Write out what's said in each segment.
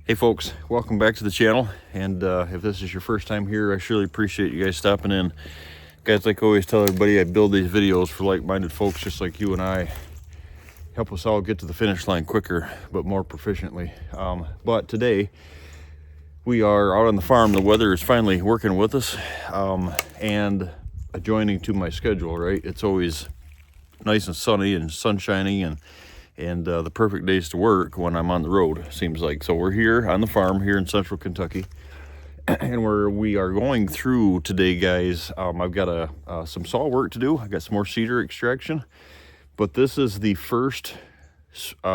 Hey folks, welcome back to the channel, and if this is your first time here, I surely appreciate you guys stopping in. Guys, like I always tell everybody, I build these videos for like-minded folks just like you and I. Help us all get to the finish line quicker, but more proficiently. But today, we are out on the farm. The weather is finally working with us, and adjoining to my schedule, right? It's always nice and sunny and sunshiny and the perfect days to work when I'm on the road, seems like. So we're here on the farm here in central Kentucky, and we are going through today, guys. I've got some saw work to do. I got some more cedar extraction, but this is the first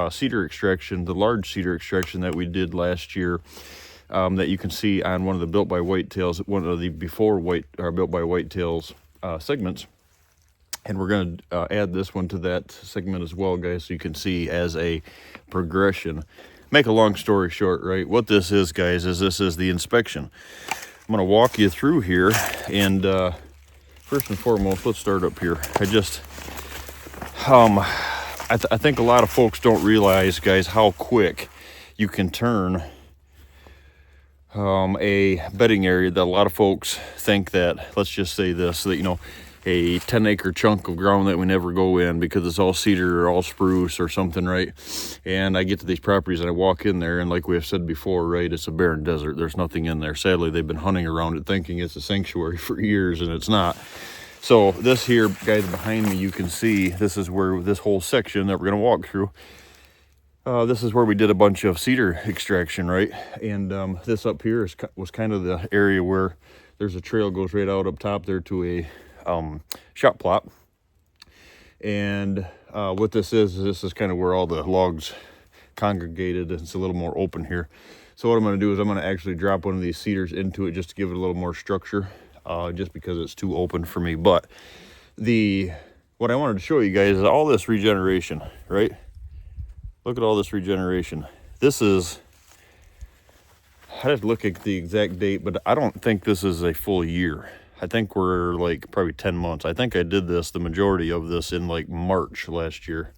cedar extraction, the large cedar extraction that we did last year, that you can see on one of the Built by Whitetails, one of the Built by Whitetails segments. And we're going to add this one to that segment as well, guys, so you can see as a progression. Make a long story short, right? What this is, guys, is this is the inspection. I'm going to walk you through here, and first and foremost, let's start up here. I think a lot of folks don't realize, guys, how quick you can turn a bedding area. That a lot of folks think that, let's just say this, that, you know, a 10-acre chunk of ground that we never go in because it's all cedar or all spruce or something, right? And I get to these properties and I walk in there, and like we have said before, right, it's a barren desert. There's nothing in there. Sadly, they've been hunting around it thinking it's a sanctuary for years, and it's not. So this here, guys, behind me, you can see this is where this whole section that we're going to walk through, this is where we did a bunch of cedar extraction, right? And this up here was kind of the area where there's a trail goes right out up top there to a shot plot. And what this is kind of where all the logs congregated. It's a little more open here. So what I'm going to do is I'm going to actually drop one of these cedars into it just to give it a little more structure, just because it's too open for me. But what I wanted to show you guys is all this regeneration, right? Look at all this regeneration. This is, I have to look at the exact date, but I don't think this is a full year. I think we're like probably 10 months. I think I did the majority of this in like March last year.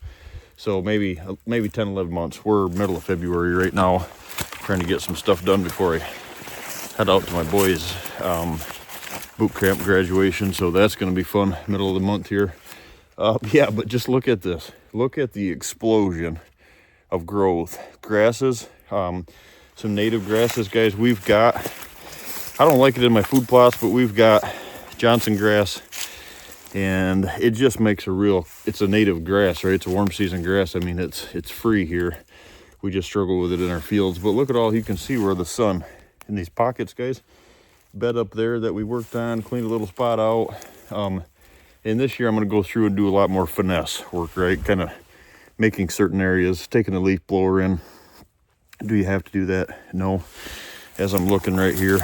So maybe 10, 11 months. We're middle of February right now, trying to get some stuff done before I head out to my boys' boot camp graduation. So that's going to be fun, middle of the month here. Yeah, but just look at this. Look at the explosion of growth. Grasses, some native grasses, guys. We've got, I don't like it in my food plots, but we've got Johnson grass, and it just makes it's a native grass, right? It's a warm season grass. I mean, it's free here. We just struggle with it in our fields. But look at all, you can see where the sun in these pockets, guys. Bed up there that we worked on, cleaned a little spot out. And this year I'm going to go through and do a lot more finesse work, right? Kind of making certain areas, taking a leaf blower in. Do you have to do that? No. As I'm looking right here.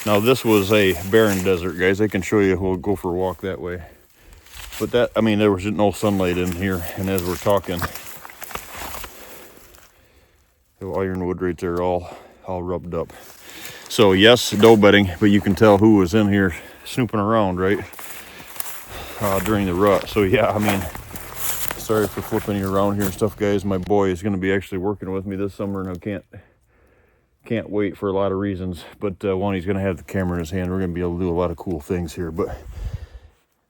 Now this was a barren desert, guys. I can show you. We'll go for a walk that way. But that, I mean, there was no sunlight in here. And as we're talking, the ironwood right there all rubbed up. So yes, doe bedding, but you can tell who was in here snooping around, right? During the rut. So yeah, I mean, sorry for flipping you around here and stuff, guys. My boy is going to be actually working with me this summer, and I can't wait for a lot of reasons. But one, he's going to have the camera in his hand. We're going to be able to do a lot of cool things here. But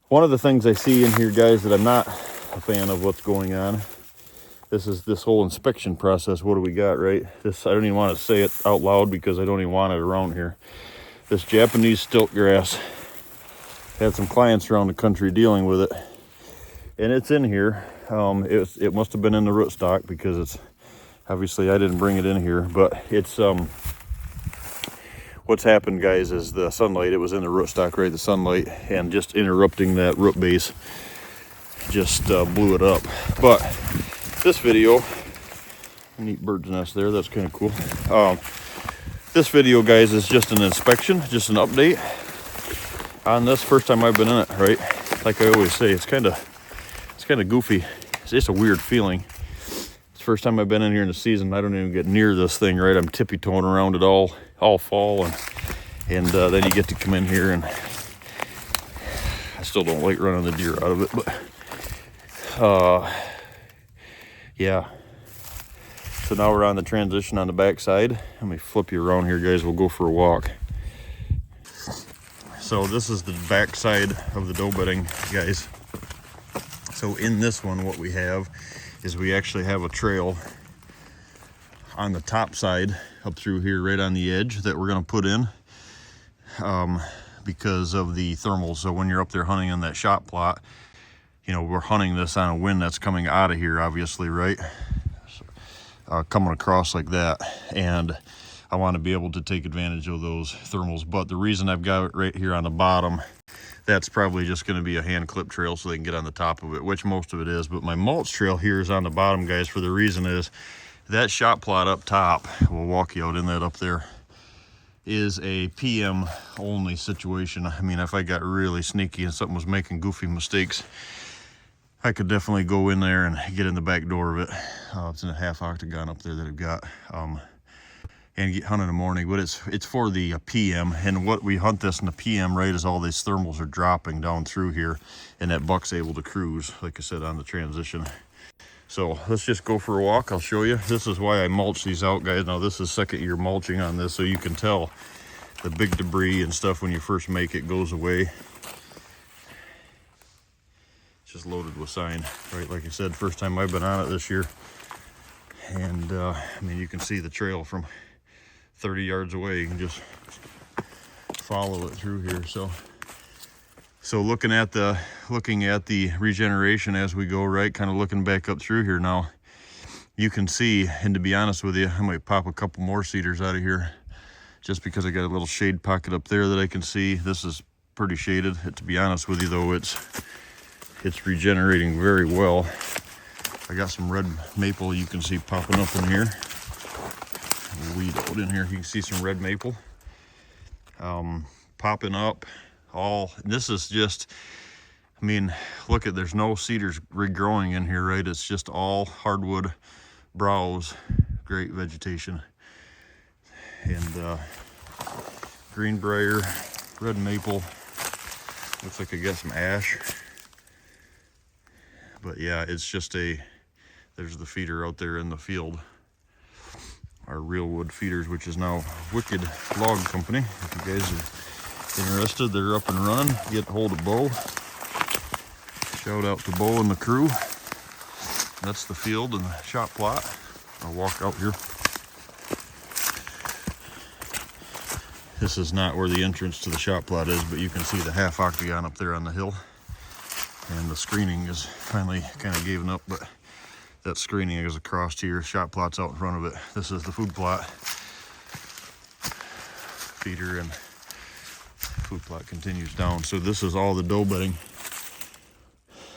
one of the things I see in here, guys, that I'm not a fan of what's going on, this is this whole inspection process. What do we got, right? This, I don't even want to say it out loud because I don't even want it around here. This Japanese stilt grass. Had some clients around the country dealing with it, and it's in here. It must have been in the rootstock because it's obviously, I didn't bring it in here, but it's what's happened, guys, is the sunlight, it was in the rootstock, right? The sunlight, and just interrupting that root base just blew it up. But this video, neat bird's nest there, that's kind of cool. This video, guys, is just an inspection, just an update on this. First time I've been in it, right? Like I always say, it's kind of goofy. It's just a weird feeling. It's the first time I've been in here in the season. I don't even get near this thing, right? I'm tippy-toeing around it all fall, and then you get to come in here, and I still don't like running the deer out of it, but yeah, So now we're on the transition on the back side. Let me flip you around here, guys. We'll go for a walk. So this is the back side of the doe bedding, guys. So in this one, what we have is we actually have a trail on the top side up through here, right on the edge, that we're going to put in because of the thermals. So when you're up there hunting on that shot plot, you know, we're hunting this on a wind that's coming out of here, obviously, right? Coming across like that, and I want to be able to take advantage of those thermals. But the reason I've got it right here on the bottom, that's probably just going to be a hand clip trail so they can get on the top of it, which most of it is. But my mulch trail here is on the bottom, guys, for the reason is that shot plot up top, we'll walk you out in that up there, is a PM only situation. I mean, if I got really sneaky and something was making goofy mistakes, I could definitely go in there and get in the back door of it. It's in a half octagon up there that I've got, and get hunt in the morning. But it's for the PM, and what we hunt this in the PM, right, is all these thermals are dropping down through here, and that buck's able to cruise, like I said, on the transition. So let's just go for a walk. I'll show you. This is why I mulch these out, guys. Now this is second year mulching on this, so you can tell the big debris and stuff when you first make it goes away. Just loaded with sign, right? Like I said, first time I've been on it this year. And I mean, you can see the trail from 30 yards away. You can just follow it through here. So looking at the regeneration as we go, right? Kind of looking back up through here now, you can see, and to be honest with you, I might pop a couple more cedars out of here just because I got a little shade pocket up there that I can see. This is pretty shaded. To be honest with you though, it's regenerating very well. I got some red maple you can see popping up in here. Weed out in here. You can see some red maple popping up. This is just, I mean, look at, there's no cedars regrowing in here, right? It's just all hardwood browse, great vegetation. And greenbrier, red maple, looks like I got some ash. But yeah, it's just there's the feeder out there in the field. Our real wood feeders, which is now Wicked Log Company. If you guys are interested, they're up and running. Get hold of Bo. Shout out to Bo and the crew. That's the field and the shot plot. I'll walk out here. This is not where the entrance to the shot plot is, but you can see the half octagon up there on the hill. And the screening is finally kind of given up, but that screening is across here. Shot plot's out in front of it. This is the food plot. Feeder and food plot continues down. So this is all the doe bedding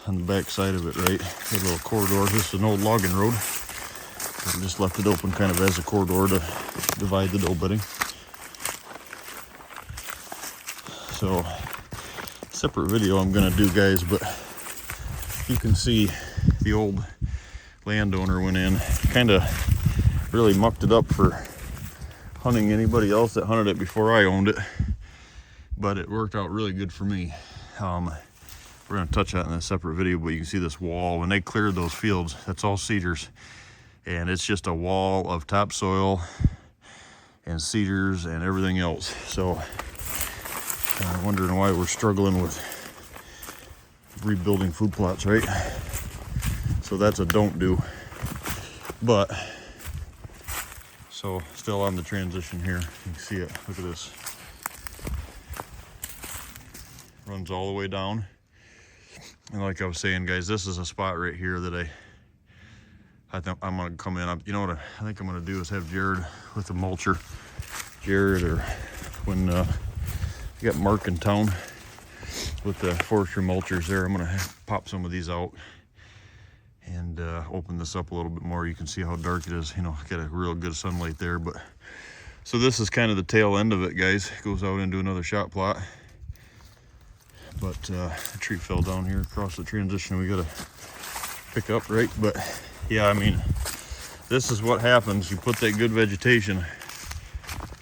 on the back side of it, right? A little corridor. This is an old logging road. I just left it open kind of as a corridor to divide the doe bedding. So separate video I'm gonna do, guys, but you can see the old landowner went in, kind of really mucked it up for hunting anybody else that hunted it before I owned it, but it worked out really good for me. We're gonna touch that in a separate video, but you can see this wall. When they cleared those fields, that's all cedars, and it's just a wall of topsoil and cedars and everything else. So I'm wondering why we're struggling with rebuilding food plots, right? So that's a don't do. But so still on the transition here, you can see it. Look at this. Runs all the way down. And like I was saying, guys, this is a spot right here that I think I'm gonna come in. You know what I think I'm gonna do is have Jared with the mulcher. Jared, or when I got Mark in town with the forestry mulchers there, I'm gonna pop some of these out and open this up a little bit more. You can see how dark it is. You know, got a real good sunlight there. But so this is kind of the tail end of it, guys. It goes out into another shot plot. But a tree fell down here across the transition. We gotta pick up, right? But yeah, I mean, this is what happens. You put that good vegetation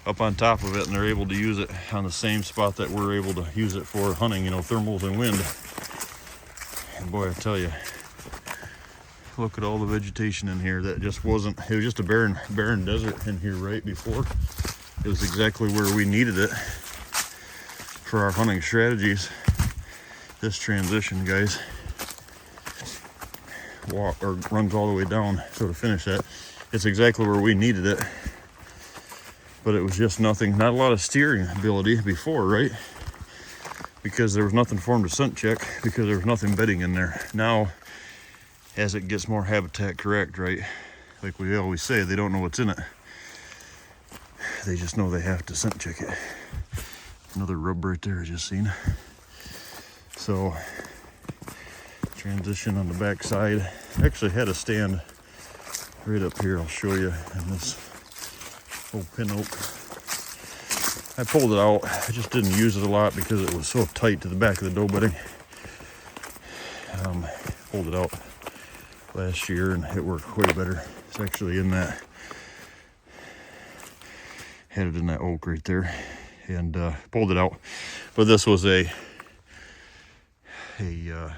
up on top of it, and they're able to use it on the same spot that we're able to use it for hunting, you know, thermals and wind. And boy, I tell you, Look at all the vegetation in here. That just wasn't, it was just a barren desert in here right before. It was exactly where we needed it for our hunting strategies. This transition, guys, runs all the way down. So to finish that, it's exactly where we needed it. But it was just nothing, not a lot of steering ability before, right? Because there was nothing for them to scent check, because there was nothing bedding in there. Now, as it gets more habitat correct, right? Like we always say, they don't know what's in it. They just know they have to scent check it. Another rub right there I just seen. So, transition on the back side. Actually had a stand right up here. I'll show you in this old pin oak. I pulled it out. I just didn't use it a lot because it was so tight to the back of the doe bedding. Pulled it out last year and it worked way better. It's actually in that, had it in that oak right there, and pulled it out. But this was a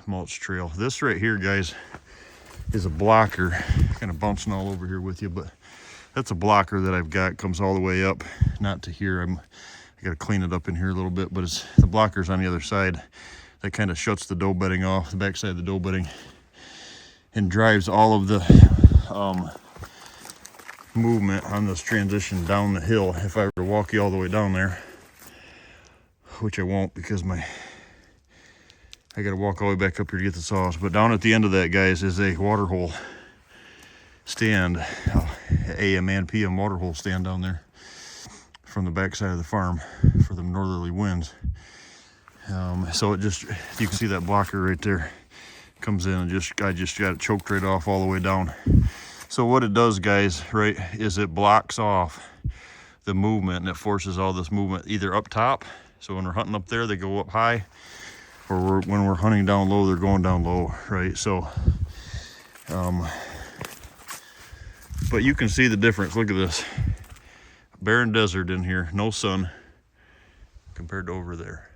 mulch trail. This right here, guys, is a blocker. Kind of bouncing all over here with you, but that's a blocker that I've got. Comes all the way up, not to here. I got to clean it up in here a little bit, but it's the blockers on the other side that kind of shuts the doe bedding off, the back side of the doe bedding, and drives all of the movement on this transition down the hill. If I were to walk you all the way down there, which I won't because I got to walk all the way back up here to get the saws. But down at the end of that, guys, is a water hole stand, AM and PM water hole stand down there from the back side of the farm for the northerly winds. So it just, you can see that blocker right there comes in and I just got it choked right off all the way down. So what it does, guys, right, is it blocks off the movement, and it forces all this movement either up top. So when we're hunting up there, they go up high, or when we're hunting down low, they're going down low, right? So, but you can see the difference. Look at this. Barren desert in here, no sun compared to over there,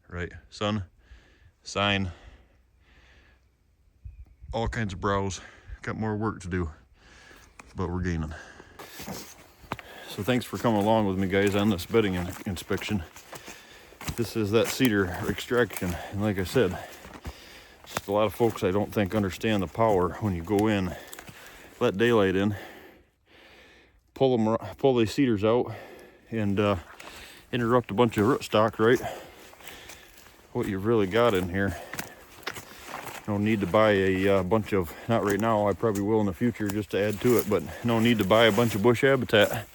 right? Sun, sign, all kinds of browse. Got more work to do, but we're gaining. So thanks for coming along with me, guys, on this bedding inspection. This is that cedar extraction, and like I said, just a lot of folks I don't think understand the power when you go in, let daylight in, pull these cedars out, and interrupt a bunch of rootstock, right? What you've really got in here. No need to buy a bunch of, not right now, I probably will in the future just to add to it, but no need to buy a bunch of bush habitat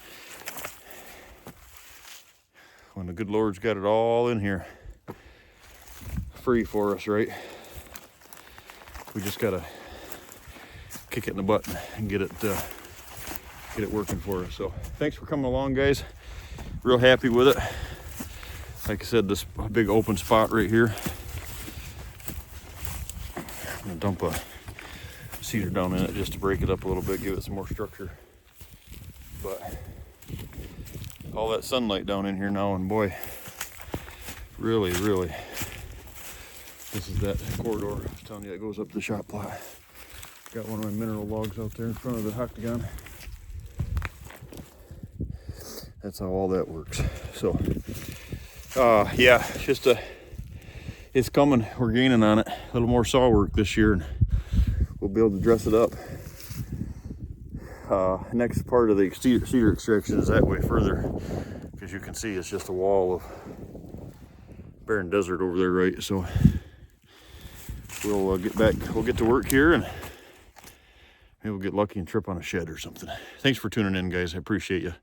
when the good Lord's got it all in here free for us, right? We just gotta kick it in the butt and get it working for us. So thanks for coming along, guys. Real happy with it. Like I said, this big open spot right here, I'm gonna dump a cedar down in it just to break it up a little bit, give it some more structure. But all that sunlight down in here now, and boy, really, this is that corridor I was telling you that goes up the shot plot. Got one of my mineral logs out there in front of the octagon. That's how all that works. So, yeah, it's coming. We're gaining on it. A little more saw work this year, and we'll be able to dress it up. Next part of the cedar extraction is that way further, because you can see it's just a wall of barren desert over there, right? So we'll get to work here, and maybe we'll get lucky and trip on a shed or something. Thanks for tuning in, guys. I appreciate you.